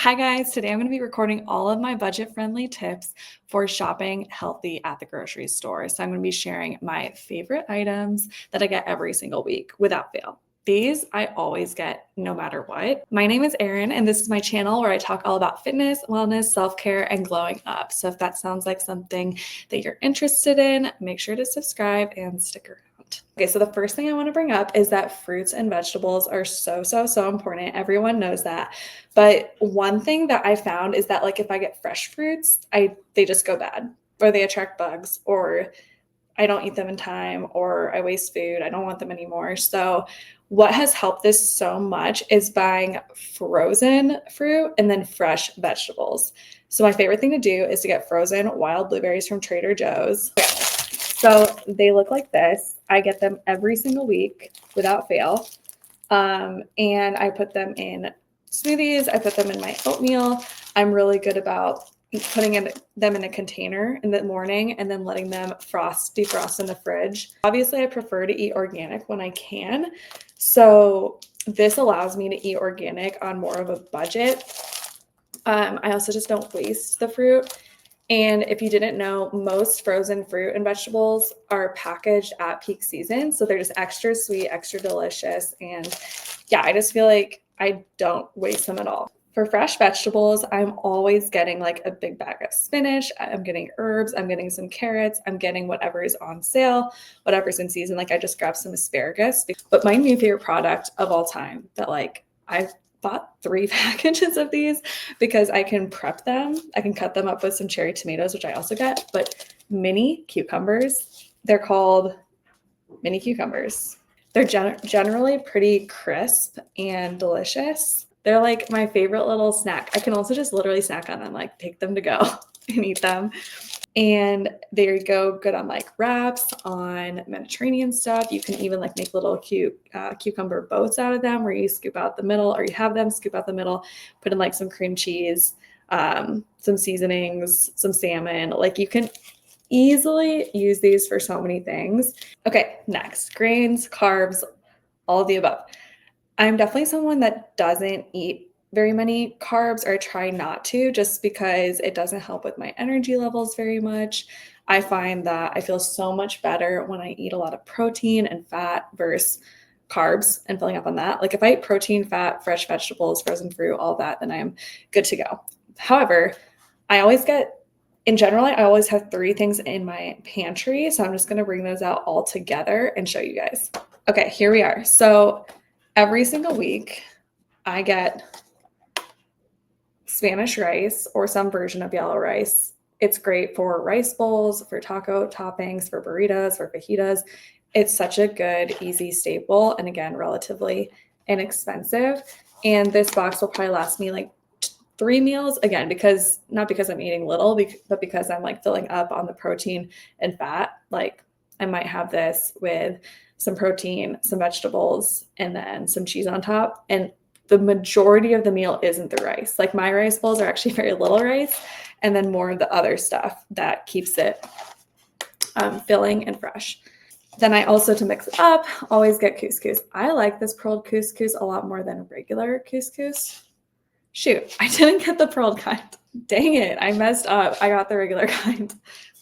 Hi guys, today I'm going to be recording all of my budget-friendly tips for shopping healthy at the grocery store. So I'm going to be sharing my favorite items that I get every single week without fail. These I always get no matter what. My name is Erin, and this is my channel where I talk all about fitness, wellness, self-care, and glowing up. So if that sounds like something that you're interested in, make sure to subscribe and stick around. Okay, so the first thing I want to bring up is that fruits and vegetables are so important. Everyone knows that. But one thing that I found is that like if I get fresh fruits, they just go bad, or they attract bugs, or I don't eat them in time, or I waste food. I don't want them anymore. So what has helped this so much is buying frozen fruit and then fresh vegetables. So my favorite thing to do is to get frozen wild blueberries from Trader Joe's. So they look like this. I get them every single week without fail. And I put them in smoothies. I put them in my oatmeal. I'm really good about putting them in a container in the morning and then letting them defrost in the fridge. Obviously, I prefer to eat organic when I can. So this allows me to eat organic on more of a budget. I also just don't waste the fruit. And if you didn't know, most frozen fruit and vegetables are packaged at peak season. So they're just extra sweet, extra delicious. And yeah, I just feel like I don't waste them at all. For fresh vegetables, I'm always getting like a big bag of spinach. I'm getting herbs. I'm getting some carrots. I'm getting whatever is on sale, whatever's in season. Like I just grabbed some asparagus. But my new favorite product of all time that like I've bought 3 packages of these because I can prep them. I can cut them up with some cherry tomatoes, which I also get, but mini cucumbers. They're called mini cucumbers. They're generally pretty crisp and delicious. They're like my favorite little snack. I can also just literally snack on them, like take them to go and eat them. And they go good on like wraps, on Mediterranean stuff. You can even like make little cute cucumber boats out of them where you scoop out the middle, or you have them scoop out the middle, put in like some cream cheese, some seasonings, some salmon. Like you can easily use these for so many things. Okay, next, grains, carbs, all of the above. I'm definitely someone that doesn't eat very many carbs, or I try not to, just because it doesn't help with my energy levels very much. I find that I feel so much better when I eat a lot of protein and fat versus carbs and filling up on that. Like if I eat protein, fat, fresh vegetables, frozen fruit, all that, then I am good to go. However, I always have 3 things in my pantry. So I'm just going to bring those out all together and show you guys. Okay, here we are. So every single week I get Spanish rice or some version of yellow rice. It's great for rice bowls, for taco toppings, for burritos, for fajitas. It's such a good, easy staple. And again, relatively inexpensive. And this box will probably last me like 3 meals, again, not because I'm eating little, but because I'm like filling up on the protein and fat. Like I might have this with some protein, some vegetables, and then some cheese on top. And the majority of the meal isn't the rice. Like my rice bowls are actually very little rice, and then more of the other stuff that keeps it filling and fresh. Then I also, to mix it up, always get couscous. I like this pearled couscous a lot more than regular couscous. Shoot, I didn't get the pearled kind. Dang it, I messed up. I got the regular kind.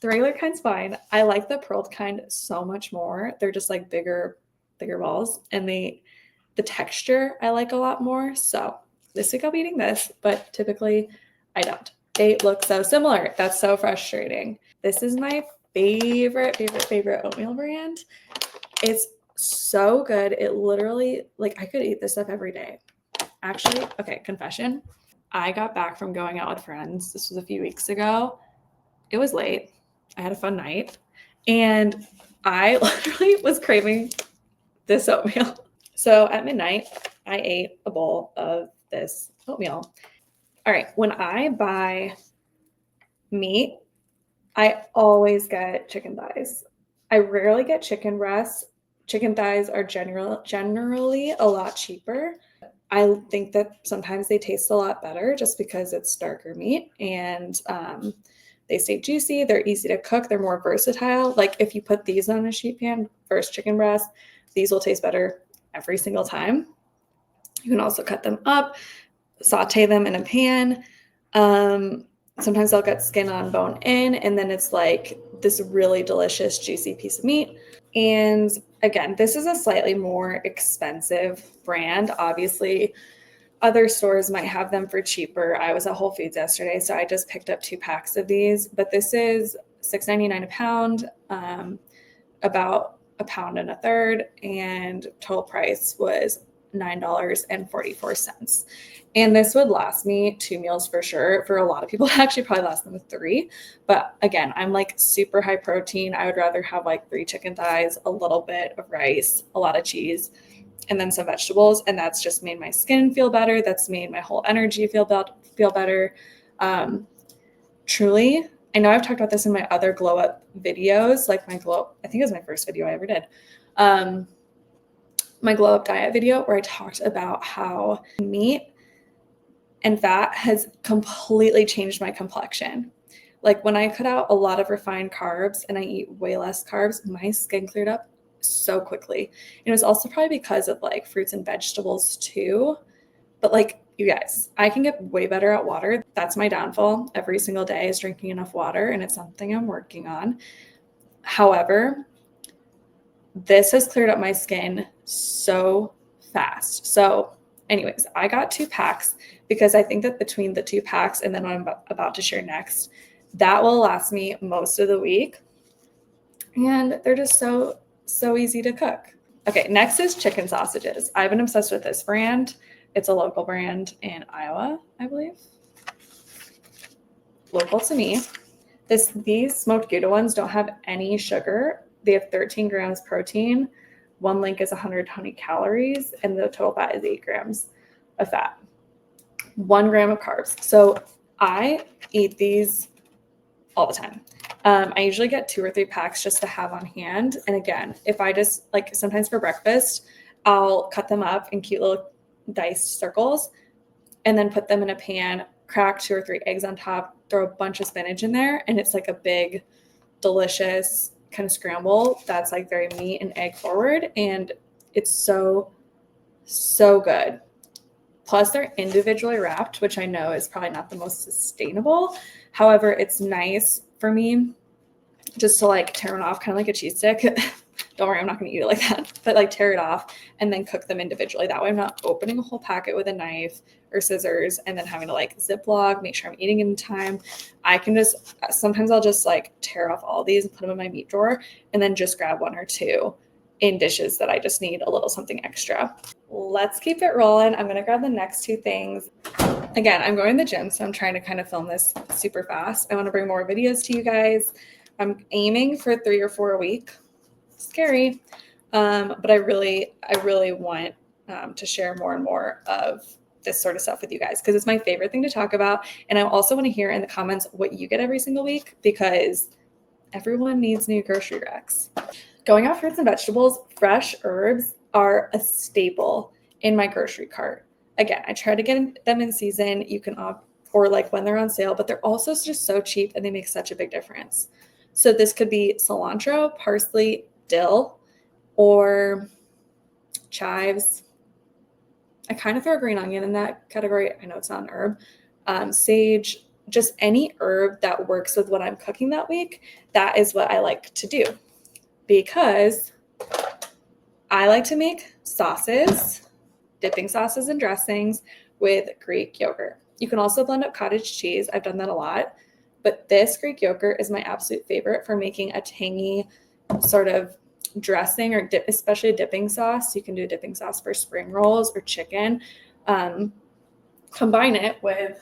The regular kind's fine. I like the pearled kind so much more. They're just like bigger balls, and the texture I like a lot more. So this week I'll be eating this, but typically I don't. They look so similar. That's so frustrating. This is my favorite oatmeal brand. It's so good. It literally, like I could eat this stuff every day. Actually, okay, confession. I got back from going out with friends. This was a few weeks ago. It was late. I had a fun night. And I literally was craving this oatmeal. So at midnight, I ate a bowl of this oatmeal. All right, when I buy meat, I always get chicken thighs. I rarely get chicken breasts. Chicken thighs are generally a lot cheaper. I think that sometimes they taste a lot better just because it's darker meat, and they stay juicy. They're easy to cook. They're more versatile. Like if you put these on a sheet pan versus chicken breast, these will taste better every single time. You can also cut them up. saute them in a pan. Sometimes I'll get skin on bone in, and then it's like this really delicious, juicy piece of meat. And again, this is a slightly more expensive brand. Obviously, other stores might have them for cheaper. I was at Whole Foods yesterday, so I just picked up 2 packs of these, but this is $6.99 a pound, about a pound and a third, and total price was $9.44. And this would last me 2 meals for sure. For a lot of people, it actually probably lasts them 3. But again, I'm like super high protein. I would rather have like 3 chicken thighs, a little bit of rice, a lot of cheese, and then some vegetables. And that's just made my skin feel better. That's made my whole energy feel better. Truly, I know I've talked about this in my other glow up videos, like I think it was my first video I ever did. My glow up diet video where I talked about how meat and fat has completely changed my complexion. Like when I cut out a lot of refined carbs and I eat way less carbs, my skin cleared up so quickly. And it was also probably because of like fruits and vegetables too. But like, you guys, I can get way better at water. That's my downfall every single day, is drinking enough water, and it's something I'm working on. However, this has cleared up my skin so fast. So anyways, I got 2 packs because I think that between the 2 packs and then what I'm about to share next, that will last me most of the week. And they're just so easy to cook. Okay, next is chicken sausages. I've been obsessed with this brand. It's a local brand in Iowa, I believe. Local to me. These smoked Gouda ones don't have any sugar. They have 13 grams protein. One link is 120 calories, and the total fat is 8 grams of fat. 1 gram of carbs. So I eat these all the time. I usually get 2 or 3 packs just to have on hand. And again, if I just like sometimes for breakfast, I'll cut them up in cute little diced circles and then put them in a pan, crack 2 or 3 eggs on top, throw a bunch of spinach in there, and it's like a big, delicious kind of scramble that's like very meat and egg forward, and it's so good. Plus they're individually wrapped, which I know is probably not the most sustainable. However, it's nice for me just to like tear it off, kind of like a cheese stick. Don't worry, I'm not going to eat it like that, but like tear it off and then cook them individually. That way I'm not opening a whole packet with a knife or scissors and then having to like Ziploc, make sure I'm eating in time. I can just, sometimes I'll just like tear off all these and put them in my meat drawer and then just grab 1 or 2 in dishes that I just need a little something extra. Let's keep it rolling. I'm going to grab the next 2 things. Again, I'm going to the gym, so I'm trying to kind of film this super fast. I want to bring more videos to you guys. I'm aiming for 3 or 4 a week. Scary. But I really want to share more and more of this sort of stuff with you guys because it's my favorite thing to talk about. And I also want to hear in the comments what you get every single week because everyone needs new grocery racks. Going off fruits and vegetables, fresh herbs are a staple in my grocery cart. Again, I try to get them in season. You can opt or like when they're on sale, but they're also just so cheap and they make such a big difference. So this could be cilantro, parsley, dill, or chives. I kind of throw a green onion in that category. I know it's not an herb. Sage, just any herb that works with what I'm cooking that week. That is what I like to do because I like to make sauces, dipping sauces and dressings with Greek yogurt. You can also blend up cottage cheese. I've done that a lot, but this Greek yogurt is my absolute favorite for making a tangy sort of dressing or dip, especially a dipping sauce. You can do a dipping sauce for spring rolls or chicken. Combine it with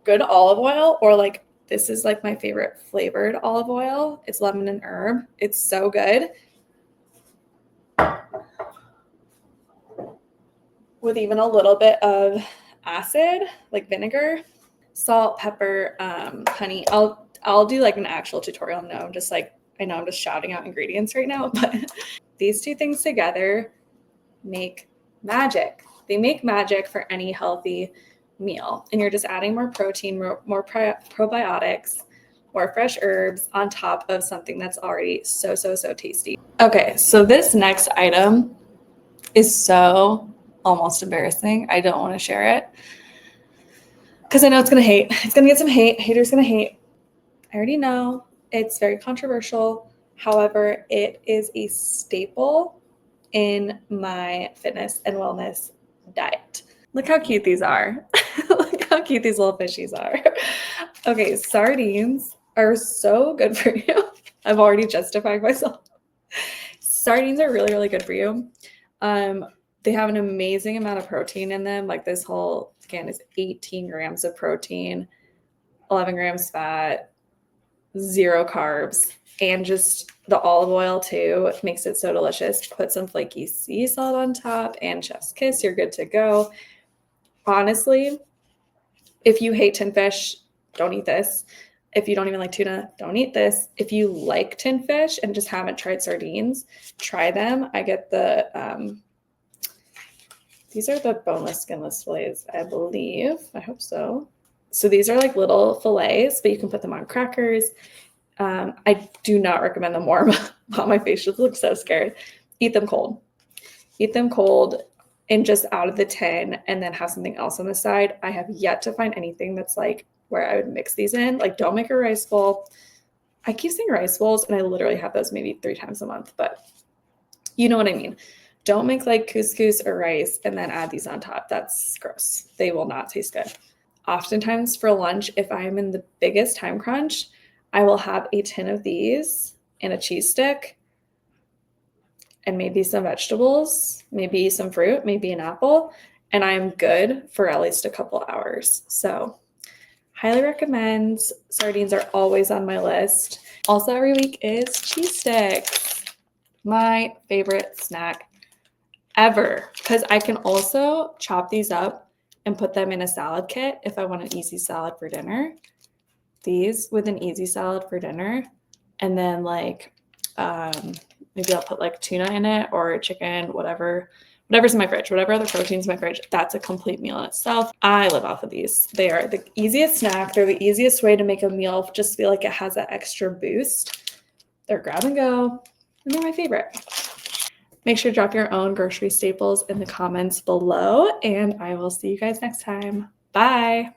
good olive oil, or like this is like my favorite flavored olive oil. It's lemon and herb. It's so good. With even a little bit of acid, like vinegar, salt, pepper, honey. I'll do like an actual tutorial. No, I'm just like, I know I'm just shouting out ingredients right now, but these 2 things together make magic. They make magic for any healthy meal. And you're just adding more protein, more probiotics, more fresh herbs on top of something that's already so tasty. Okay, so this next item is so almost embarrassing. I don't want to share it. because I know it's going to hate. It's going to get some hate. Haters going to hate. I already know it's very controversial. However, it is a staple in my fitness and wellness diet. Look how cute these are. Look how cute these little fishies are. Okay, sardines are so good for you. I've already justified myself. Sardines are really, really good for you. They have an amazing amount of protein in them. Like this whole can is 18 grams of protein, 11 grams fat, 0 carbs, and just the olive oil too makes it so delicious. Put some flaky sea salt on top and chef's kiss, you're good to go. Honestly, if you hate tin fish, don't eat this. If you don't even like tuna, don't eat this. If you like tin fish and just haven't tried sardines, try them. I get the, these are the boneless, skinless fillets, I believe. I hope so. So these are like little fillets, but you can put them on crackers. I do not recommend them warm. My face just looks so scared. Eat them cold. Eat them cold and just out of the tin and then have something else on the side. I have yet to find anything that's like where I would mix these in. Like don't make a rice bowl. I keep saying rice bowls and I literally have those maybe 3 times a month, but you know what I mean. Don't make like couscous or rice and then add these on top. That's gross. They will not taste good. Oftentimes for lunch, if I'm in the biggest time crunch, I will have a tin of these and a cheese stick and maybe some vegetables, maybe some fruit, maybe an apple, and I'm good for at least a couple hours. So highly recommend. Sardines are always on my list. Also every week is cheese sticks. My favorite snack ever, because I can also chop these up and put them in a salad kit if I want an easy salad for dinner. These with an easy salad for dinner, and then like maybe I'll put like tuna in it or chicken, whatever's in my fridge, whatever other proteins in my fridge. That's a complete meal in itself. I live off of these. They are the easiest snack. They're the easiest way to make a meal just feel like it has that extra boost. They're grab and go, and they're my favorite. Make sure to drop your own grocery staples in the comments below, and I will see you guys next time. Bye.